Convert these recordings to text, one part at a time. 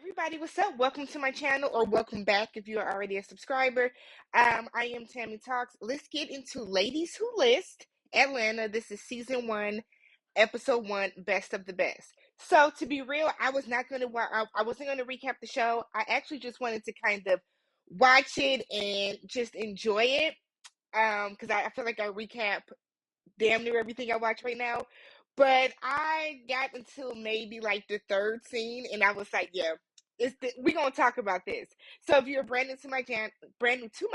Everybody, what's up? Welcome to my channel, or welcome back if you are already a subscriber. I am TammyTalks. Let's get into Ladies Who List Atlanta. This is season 1, episode 1, Best of the Best. So to be real, I wasn't going to recap the show. I actually just wanted to kind of watch it and just enjoy it. Because I feel like I recap damn near everything I watch right now. But I got until maybe like the third scene, and I was like, "Yeah, we're gonna talk about this." So if you're brand new to my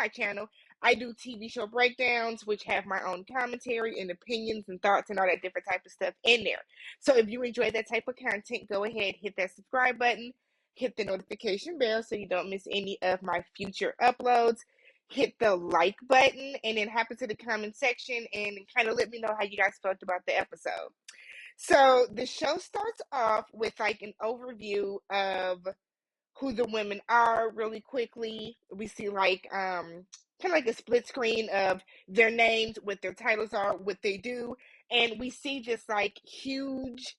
channel, I do TV show breakdowns, which have my own commentary and opinions and thoughts and all that different type of stuff in there. So if you enjoy that type of content, go ahead, hit that subscribe button, hit the notification bell so you don't miss any of my future uploads. Hit the like button and then hop into the comment section and kind of let me know how you guys felt about the episode. So the show starts off with like an overview of who the women are really quickly. We see like kind of like a split screen of their names, what their titles are, what they do, and we see this like huge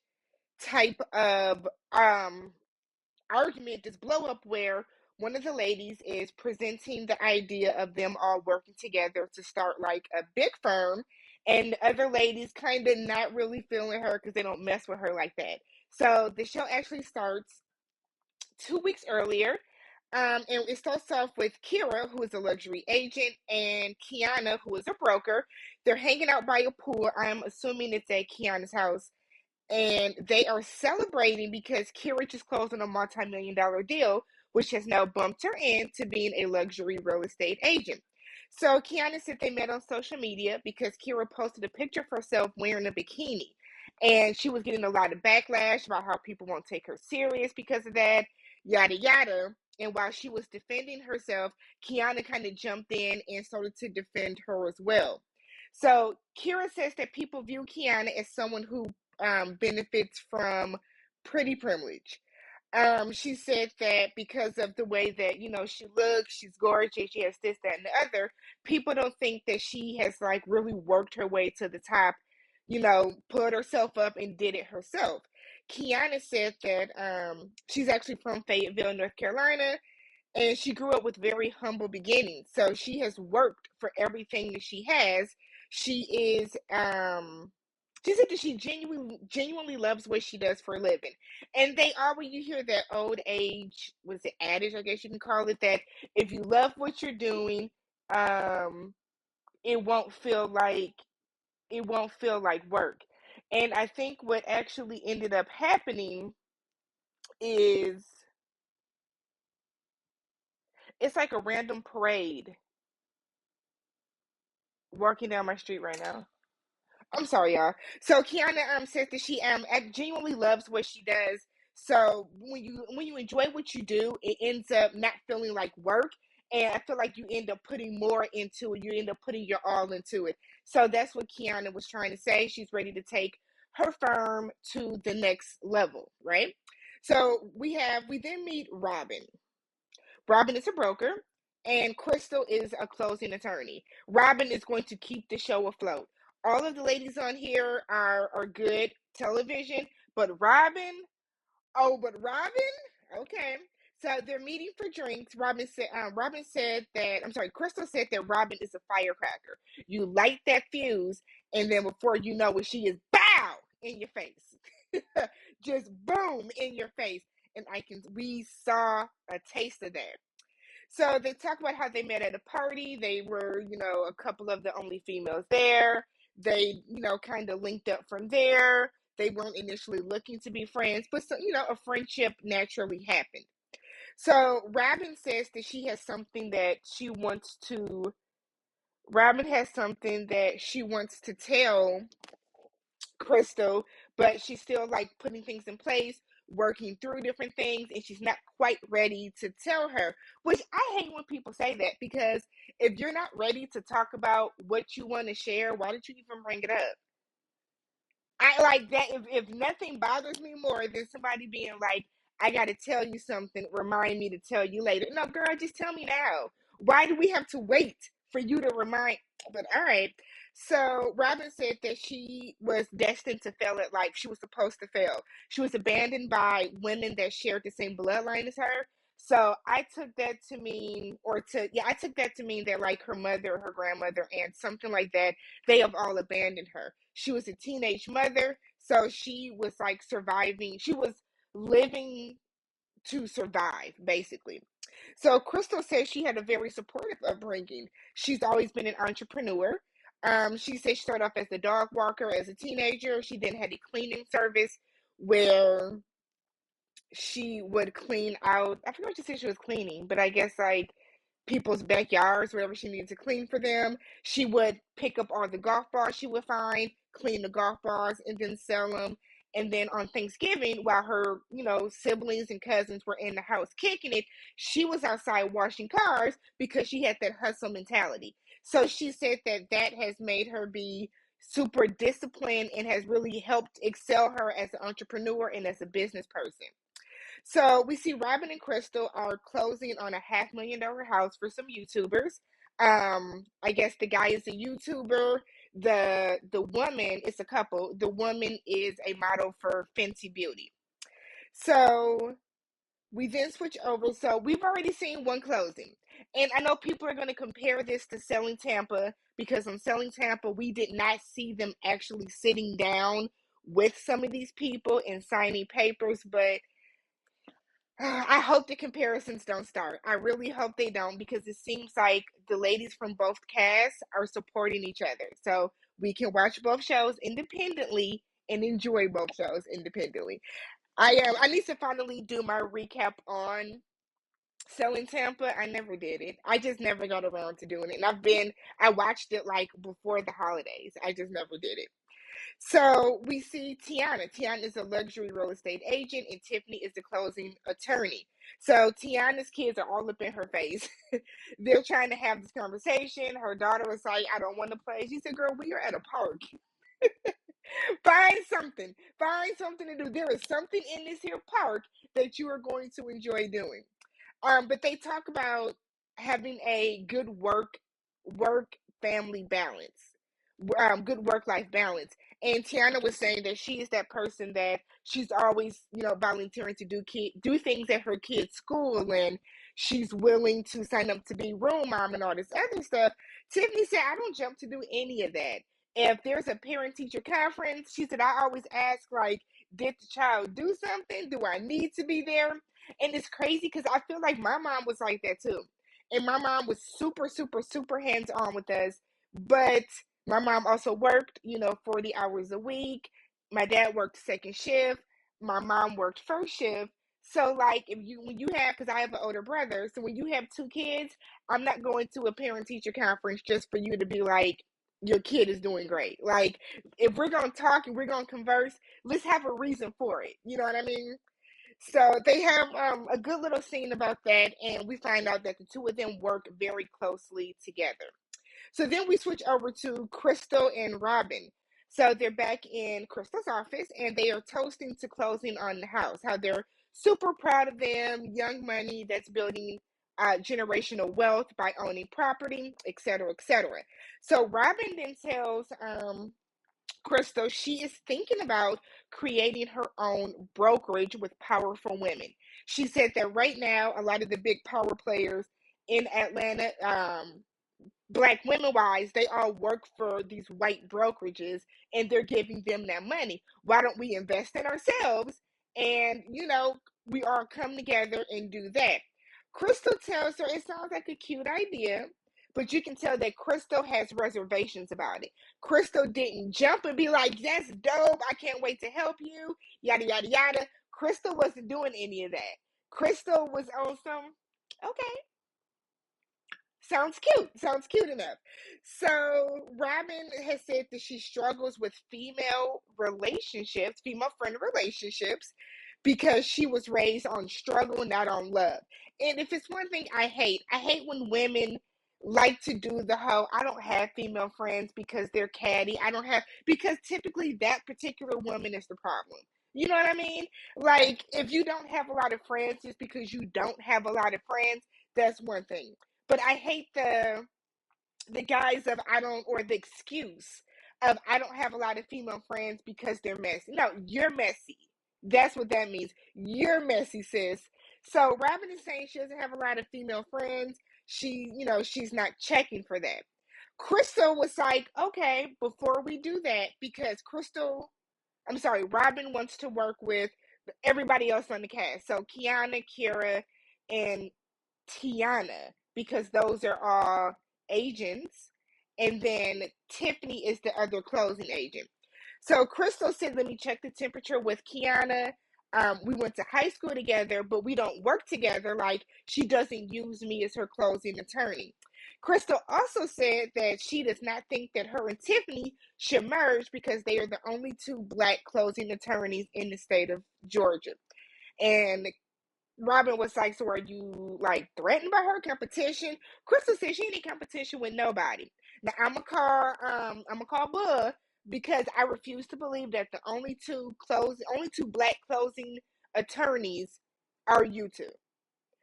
type of argument, this blow up where one of the ladies is presenting the idea of them all working together to start like a big firm, and the other ladies kind of not really feeling her because they don't mess with her like that. So the show actually starts 2 weeks earlier. And it starts off with Kira, who is a luxury agent, and Kiana, who is a broker. They're hanging out by a pool. I'm assuming it's at Kiana's house, and they are celebrating because Kira just closed on a multi-million-dollar deal, which has now bumped her into being a luxury real estate agent. So Kiana said they met on social media because Kira posted a picture of herself wearing a bikini, and she was getting a lot of backlash about how people won't take her serious because of that, yada yada. And while she was defending herself, Kiana kind of jumped in and started to defend her as well. So Kira says that people view Kiana as someone who benefits from pretty privilege. She said that because of the way that, she looks, she's gorgeous, she has this, that, and the other, people don't think that she has like really worked her way to the top, put herself up and did it herself. Kiana said that she's actually from Fayetteville, North Carolina, and she grew up with very humble beginnings. So she has worked for everything that she has. She is she said that she genuinely loves what she does for a living. And they are, when you hear that old age, was it adage, I guess you can call it, that if you love what you're doing, um, it won't feel like work. And I think what actually ended up happening is it's like a random parade walking down my street right now. I'm sorry, y'all. So Kiana says that she genuinely loves what she does. So when you enjoy what you do, it ends up not feeling like work, and I feel like you end up putting more into it. You end up putting your all into it. So that's what Kiana was trying to say. She's ready to take her firm to the next level, right? So we then meet Robin. Robin is a broker, and Crystal is a closing attorney. Robin is going to keep the show afloat. All of the ladies on here are good television, but Robin, okay. So they're meeting for drinks. Crystal said that Robin is a firecracker. You light that fuse, and then before you know it, she is bow in your face. Just boom in your face. And we saw a taste of that. So they talk about how they met at a party. They were, a couple of the only females there. They, kind of linked up from there. They weren't initially looking to be friends, but so, a friendship naturally happened. So Robin says that Robin has something that she wants to tell Crystal, but she's still like putting things in place, working through different things, and she's not quite ready to tell her. Which I hate when people say that, because if you're not ready to talk about what you want to share, why don't you even bring it up? I like that. If nothing bothers me more than somebody being like, I got to tell you something, remind me to tell you later. No, girl, just tell me now. Why do we have to wait for you to remind. But all right. So Robin said that she was destined to fail at life. She was supposed to fail. She was abandoned by women that shared the same bloodline as her. So I took that to mean, I took that to mean that like her mother, her grandmother, and something like that, they have all abandoned her. She was a teenage mother, so she was like surviving. She was living to survive, basically. So Crystal says she had a very supportive upbringing. She's always been an entrepreneur. She said she started off as a dog walker as a teenager. She then had a cleaning service where she would clean out. I forgot what she said she was cleaning, but I guess like people's backyards, wherever she needed to clean for them. She would pick up all the golf balls she would find, clean the golf balls, and then sell them. And then on Thanksgiving, while her, siblings and cousins were in the house kicking it, she was outside washing cars because she had that hustle mentality. So she said that that has made her be super disciplined and has really helped excel her as an entrepreneur and as a business person. So we see Robin and Crystal are closing on a $500,000 house for some YouTubers. I guess the guy is a YouTuber. The woman is a couple. The woman is a model for Fenty Beauty. So we then switch over. So we've already seen one closing. And I know people are going to compare this to Selling Tampa because on Selling Tampa, we did not see them actually sitting down with some of these people and signing papers, but I hope the comparisons don't start. I really hope they don't because it seems like the ladies from both casts are supporting each other. So we can watch both shows independently and enjoy both shows independently. I need to finally do my recap on Selling Tampa. I never did it. I just never got around to doing it. And I watched it like before the holidays. I just never did it. So we see Tiana. Tiana is a luxury real estate agent, and Tiffany is the closing attorney. So Tiana's kids are all up in her face. They're trying to have this conversation. Her daughter was like, I don't want to play. She said, girl, we are at a park. Find something. Find something to do. There is something in this here park that you are going to enjoy doing. But they talk about having a good work family balance, good work life balance. And Tiana was saying that she is that person that she's always, volunteering to do things at her kid's school, and she's willing to sign up to be room mom and all this other stuff. Tiffany said, I don't jump to do any of that. If there's a parent teacher conference, she said, I always ask, like, did the child do something? Do I need to be there? And it's crazy because I feel like my mom was like that too. And my mom was super, super, super hands on with us. But my mom also worked, 40 hours a week. My dad worked second shift. My mom worked first shift. So like when you have, because I have an older brother, so when you have two kids, I'm not going to a parent teacher conference just for you to be like, your kid is doing great. Like if we're gonna talk and we're gonna converse, let's have a reason for it. You know what I mean? So they have a good little scene about that, and we find out that the two of them work very closely together. So then we switch over to Crystal and Robin. So they're back in Crystal's office, and they are toasting to closing on the house. How they're super proud of them, young money that's building generational wealth by owning property, etc., etc. So Robin then tells Crystal, she is thinking about creating her own brokerage with powerful women. She said that right now, a lot of the big power players in Atlanta, black women wise, they all work for these white brokerages and they're giving them that money. Why don't we invest in ourselves and, we all come together and do that? Crystal tells her it sounds like a cute idea, but you can tell that Crystal has reservations about it. Crystal didn't jump and be like, that's dope. I can't wait to help you. Yada, yada, yada. Crystal wasn't doing any of that. Crystal was on some, okay, sounds cute. Sounds cute enough. So Robin has said that she struggles with female friend relationships, because she was raised on struggle, not on love. And if it's one thing I hate when women like to do the whole I don't have female friends because they're catty. I don't have because typically that particular woman is the problem. You know what I mean? Like if you don't have a lot of friends just because you don't have a lot of friends, that's one thing. But I hate the guise of I don't, or the excuse of I don't have a lot of female friends because they're messy. No, you're messy. That's what that means. You're messy, sis. So Robin is saying she doesn't have a lot of female friends. She's not checking for that. Crystal was like, okay, before we do that, because Robin wants to work with everybody else on the cast. So Kiana, Kira, and Tiana, because those are all agents. And then Tiffany is the other closing agent. So Crystal said, let me check the temperature with Kiana. We went to high school together, but we don't work together. Like, she doesn't use me as her closing attorney. Crystal also said that she does not think that her and Tiffany should merge because they are the only two black closing attorneys in the state of Georgia. And Robin was like, so are you like threatened by her competition? Crystal said she ain't in competition with nobody. Now I'm gonna call Bud because I refuse to believe that the only two black closing attorneys are you two.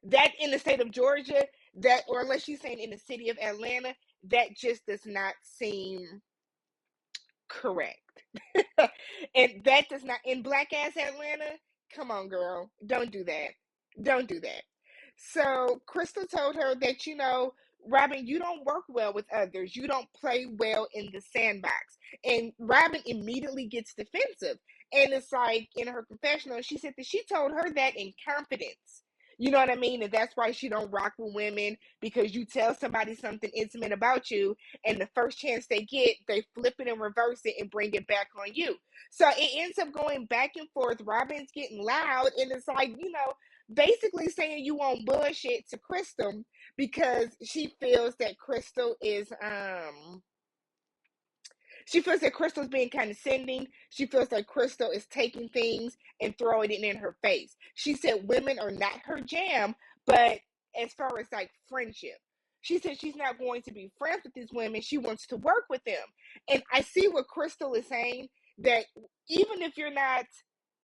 That in the state of Georgia, that, or unless she's saying in the city of Atlanta, that just does not seem correct. And that does not, in black ass Atlanta, come on, girl. Don't do that. Don't do that. So Crystal told her that, Robin, you don't work well with others. You don't play well in the sandbox. And Robin immediately gets defensive. And it's like in her confessional, she said that she told her that in confidence. You know what I mean? And that's why she don't rock with women, because you tell somebody something intimate about you, and the first chance they get, they flip it and reverse it and bring it back on you. So it ends up going back and forth. Robin's getting loud, and it's like, basically saying you want bullshit to Crystal because she feels that Crystal's being condescending. She feels like Crystal is taking things and throwing it in her face. She said women are not her jam, but as far as like friendship, she said she's not going to be friends with these women. She wants to work with them. And I see what Crystal is saying, that even if you're not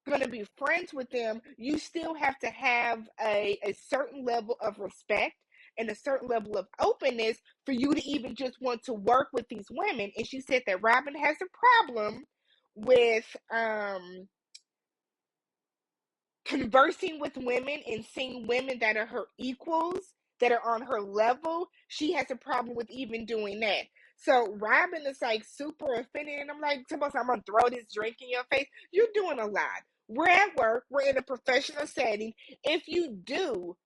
going to be friends with them, you still have to have a certain level of respect and a certain level of openness for you to even just want to work with these women. And she said that Robin has a problem with conversing with women and seeing women that are her equals, that are on her level. She has a problem with even doing that. So Robin is like super offended, and I'm like, suppose I'm gonna throw this drink in your face. You're doing a lot. We're at work, we're in a professional setting. If you do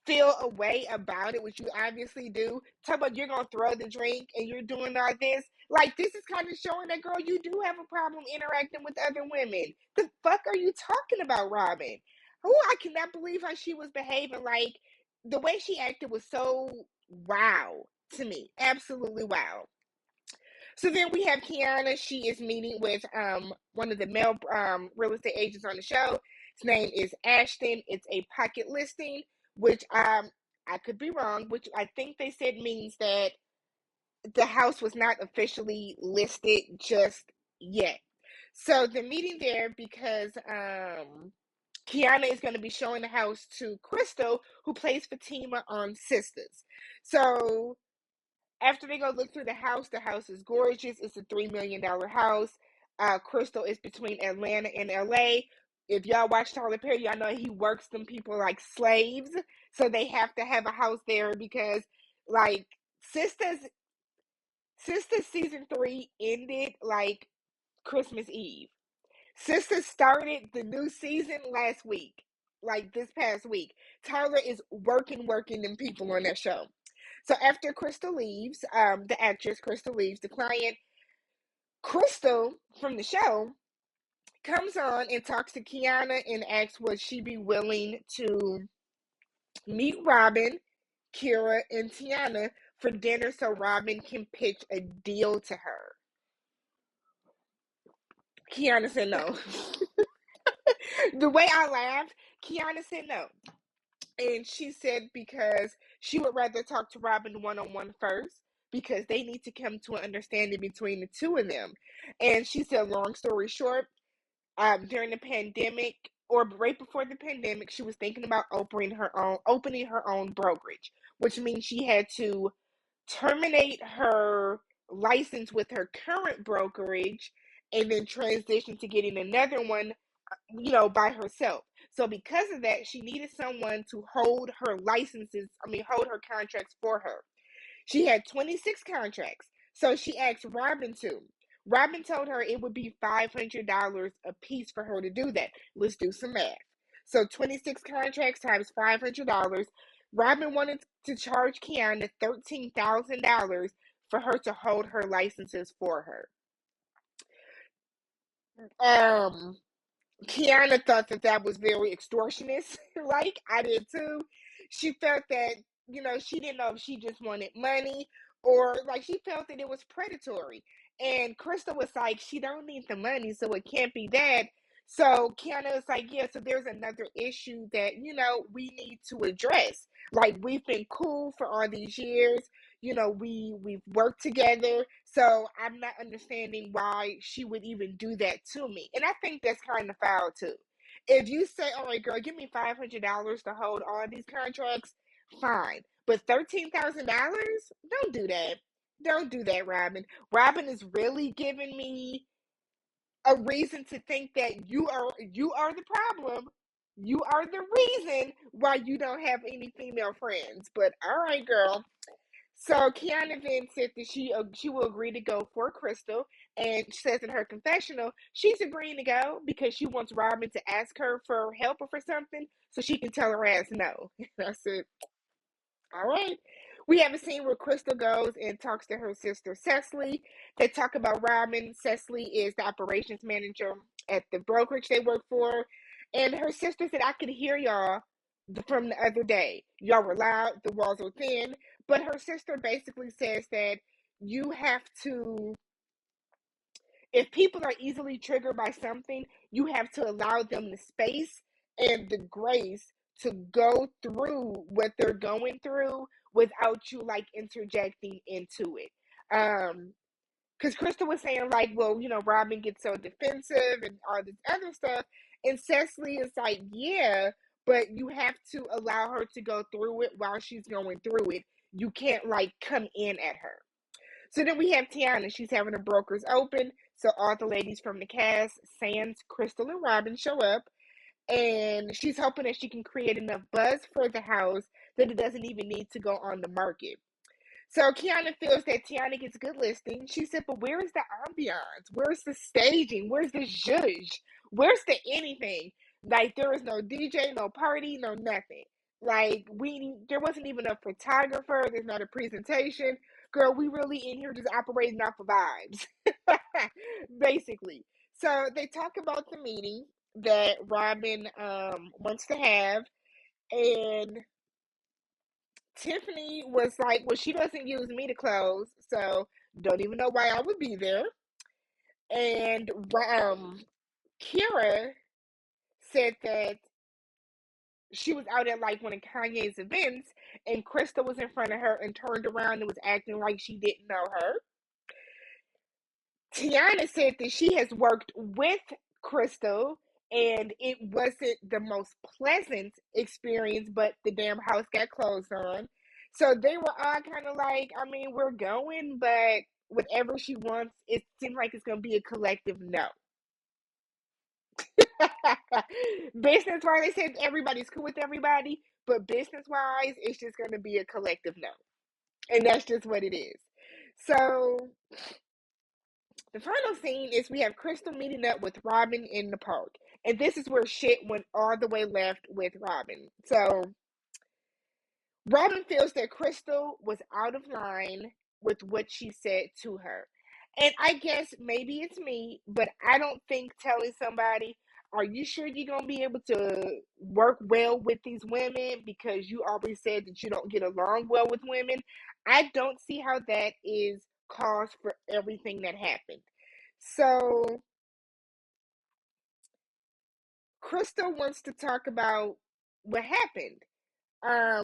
feel a way about it, which you obviously do, talk about you're gonna throw the drink and you're doing all this. Like, this is kind of showing that, girl, you do have a problem interacting with other women. The fuck are you talking about, Robin? Oh, I cannot believe how she was behaving. Like, the way she acted was so wow to me. Absolutely wow. So then we have Kiana. She is meeting with one of the male real estate agents on the show. His name is Ashton. It's a pocket listing, which I could be wrong, which I think they said means that the house was not officially listed just yet. So they're meeting there because Kiana is going to be showing the house to Crystal, who plays Fatima on Sisters. So after they go look through the house is gorgeous. It's a $3 million house. Crystal is between Atlanta and LA. If y'all watch Tyler Perry, y'all know he works them people like slaves. So they have to have a house there because, like, Sisters Sisters season 3 ended like Christmas Eve. Sisters started the new season last week, like this past week. Tyler is working them people on that show. So after Crystal leaves, the actress Crystal leaves, the client Crystal from the show comes on and talks to Kiana and asks would she be willing to meet Robin, Kira, and Tiana for dinner so Robin can pitch a deal to her. Kiana said no. The way I laughed, Kiana said no. And she said because she would rather talk to Robin one on one first because they need to come to an understanding between the two of them. And she said, long story short, during the pandemic or right before the pandemic, she was thinking about opening her own brokerage, which means she had to terminate her license with her current brokerage, and then transition to getting another one, by herself. So because of that, she needed someone to hold her hold her contracts for her. She had 26 contracts. So she asked Robin to. Robin told her it would be $500 a piece for her to do that. Let's do some math. So 26 contracts times $500. Robin wanted to charge Kiana $13,000 for her to hold her licenses for her. Um, Kiana thought that that was very extortionist. Like, I did too. She felt that, she didn't know if she just wanted money, or like she felt that it was predatory. And Crystal was like, she don't need the money, so it can't be that. So Kiana was like, yeah, so there's another issue that, we need to address. Like, we've been cool for all these years. We've worked together, so I'm not understanding why she would even do that to me. And I think that's kind of foul too. If you say, all right, girl, give me $500 to hold all these contracts, fine. But $13,000, don't do that. Don't do that, Robin. Robin is really giving me a reason to think that you are the problem. You are the reason why you don't have any female friends. But all right, girl. So Kiana then said that she will agree to go for Crystal, and she says in her confessional she's agreeing to go because she wants Robin to ask her for help or for something so she can tell her ass no. I said, all right. We have a scene where Crystal goes and talks to her sister Cecily. They talk about Robin. Cecily is the operations manager at the brokerage they work for, and her sister said, "I could hear y'all from the other day. Y'all were loud, the walls were thin." But her sister basically says that you have to, if people are easily triggered by something, you have to allow them the space and the grace to go through what they're going through without you like interjecting into it. Because Crystal was saying, like, well, Robin gets so defensive and all this other stuff. And Cecily is like, yeah, but you have to allow her to go through it while she's going through it. You can't, like, come in at her. So then we have Tiana. She's having her brokers open. So all the ladies from the cast, Sans, Crystal, and Robin show up. And she's hoping that she can create enough buzz for the house that it doesn't even need to go on the market. So Kiana feels that Tiana gets good listing. She said, but where is the ambiance? Where's the staging? Where's the zhuzh? Where's the anything? Like, there is no DJ, no party, no nothing. Like, there wasn't even a photographer. There's not a presentation. Girl, we really in here just operating off of vibes. Basically. So they talk about the meeting that Robin wants to have, and Tiffany was like, well, she doesn't use me to close, so don't even know why I would be there. And Kira said that she was out at like one of Kanye's events, and Krista was in front of her and turned around and was acting like she didn't know her. Tiana said that she has worked with Crystal and it wasn't the most pleasant experience, but the damn house got closed on. So they were all kind of like, I mean, we're going, but whatever she wants, it seems like it's going to be a collective no. Business wise, they said everybody's cool with everybody, but business wise, it's just going to be a collective no. And that's just what it is. So the final scene is we have Crystal meeting up with Robin in the park. And this is where shit went all the way left with Robin. So Robin feels that Crystal was out of line with what she said to her. And I guess maybe it's me, but I don't think telling somebody, are you sure you're going to be able to work well with these women because you already said that you don't get along well with women? I don't see how that is cause for everything that happened. So Crystal wants to talk about what happened.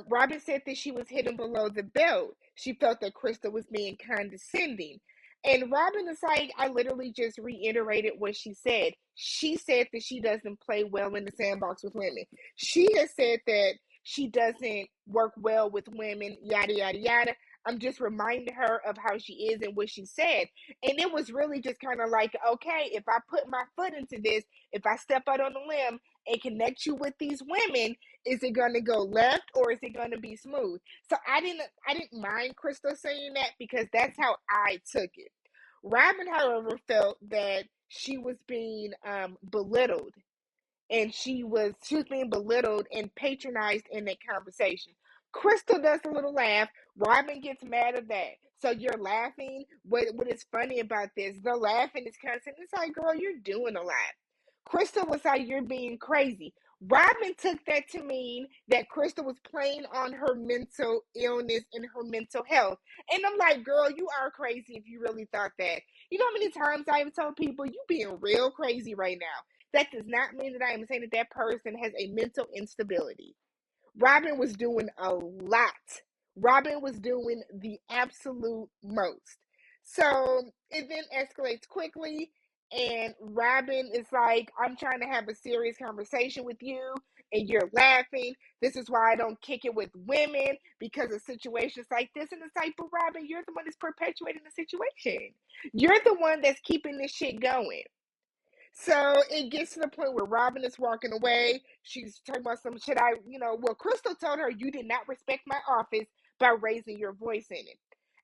Robin said that she was hidden below the belt. She felt that Crystal was being condescending. And Robin is like, I literally just reiterated what she said. She said that she doesn't play well in the sandbox with women. She has said that she doesn't work well with women, yada, yada, yada. I'm just reminding her of how she is and what she said. And it was really just kind of like, okay, if I put my foot into this, if I step out on a limb and connect you with these women, is it going to go left or is it going to be smooth? So I didn't mind Crystal saying that because that's how I took it. Robin, however, felt that she was being belittled, and she was being belittled and patronized in that conversation. Crystal does a little laugh. Robin gets mad at that. So you're laughing. What is funny about this? The laughing is constant. It's like, girl, you're doing a lot. Crystal was like, you're being crazy. Robin took that to mean that Crystal was playing on her mental illness and her mental health. And I'm like, girl, you are crazy if you really thought that. You know how many times I've told people, you being real crazy right now. That does not mean that I am saying that that person has a mental instability. Robin was doing a lot. Robin was doing the absolute most. So it then escalates quickly, and Robin is like, I'm trying to have a serious conversation with you, and you're laughing. This is why I don't kick it with women because of situations like this. And it's like, but Robin, you're the one that's perpetuating the situation. You're the one that's keeping this shit going. So it gets to the point where Robin is walking away. She's talking about some should I, well, Crystal told her you did not respect my office by raising your voice in it.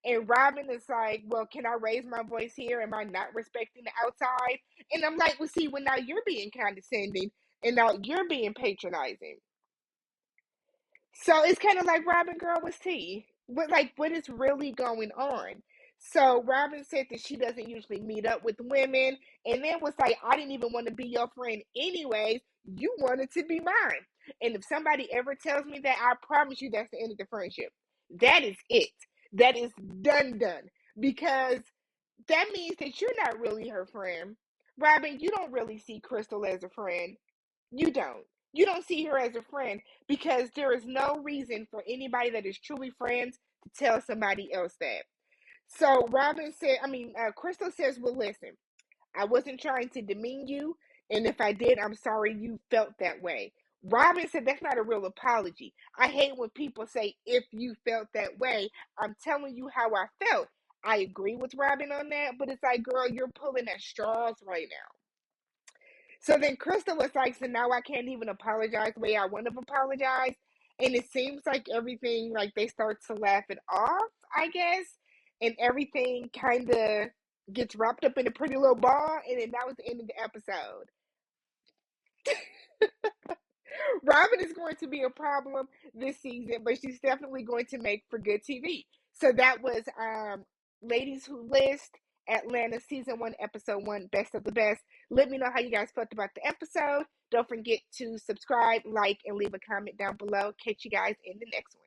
And Robin is like, well, can I raise my voice here? Am I not respecting the outside? And I'm like, well, see, well, now you're being condescending and now you're being patronizing. So it's kind of like Robin, girl, what's tea? What is really going on? So Robin said that she doesn't usually meet up with women, and then was like, I didn't even want to be your friend anyways. You wanted to be mine. And if somebody ever tells me that, I promise you that's the end of the friendship. That is it. That is done. Because that means that you're not really her friend. Robin, you don't really see Crystal as a friend. You don't. You don't see her as a friend because there is no reason for anybody that is truly friends to tell somebody else that. So Robin said, Crystal says, well, listen, I wasn't trying to demean you. And if I did, I'm sorry you felt that way. Robin said, that's not a real apology. I hate when people say, if you felt that way. I'm telling you how I felt. I agree with Robin on that, but it's like, girl, you're pulling at straws right now. So then Crystal was like, so now I can't even apologize the way I want to apologize. And it seems like everything, like they start to laugh it off, I guess. And everything kind of gets wrapped up in a pretty little ball. And then that was the end of the episode. Robin is going to be a problem this season, but she's definitely going to make for good TV. So that was Ladies Who List, Atlanta Season 1, Episode 1, Best of the Best. Let me know how you guys felt about the episode. Don't forget to subscribe, like, and leave a comment down below. Catch you guys in the next one.